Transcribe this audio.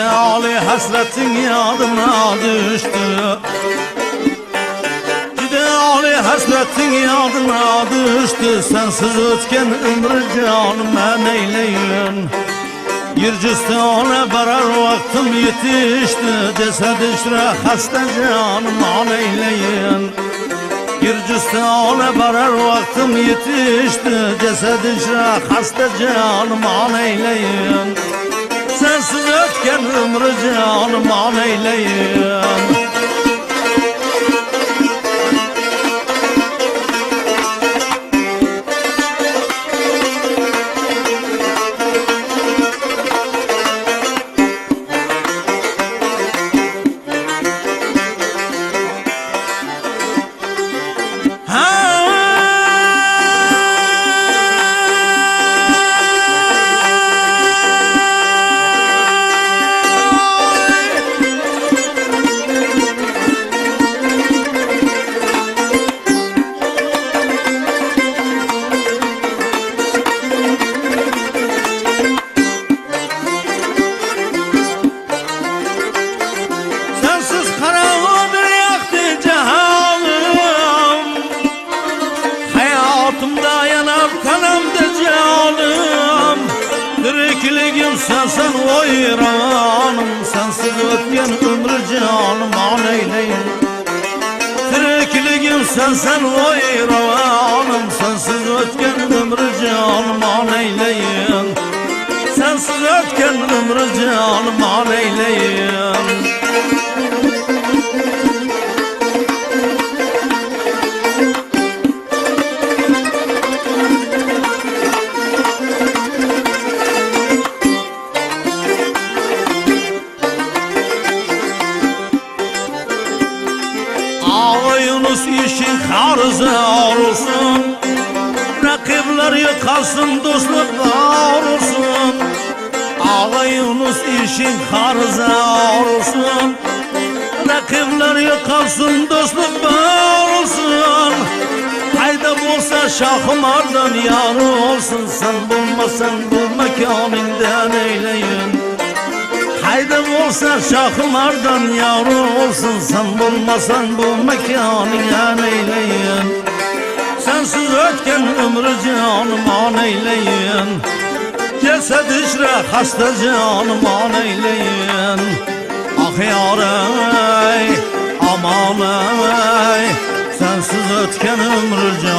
Ali hasretin yadına düştü. Ali hasretin yadına düştü. Sensiz ötken ömrü canım ben eyleyin. Yircistana barar vaktim yetişti. Cesed işre hasta canım an eyleyin. Yircistana barar vaktim yetişti. Cesed işre hasta canım an eyleyin. Sensiz ötken ömrü canım an eyleyin. Sensen oyranım, sensiz ötken ömrü canım an eyleyin. Tirikligim sensen oyranım, sensiz ötken ömrü canım an eyleyin. Sensiz ötken ömrü canım an eyleyin. Yunus işin harzı olsun, rakipler yıkasın, dostluk var olsun. Ağa Yunus işin harzı olsun, rakipler yıkasın, dostluk var olsun. Hayda bulsa Şahımar'dan yarı olsun, sen bulmasan bu mekanından eyleyin. Haydi olsa Şahımar'dan yavru olsun, sen bulmasan bu mekanı eyleyin. Sensiz ötken ömrü canım an eyleyin. Cesed işre hasta canım an eyleyin. Ah yarey, aman ey, sensiz ötken ömrü canım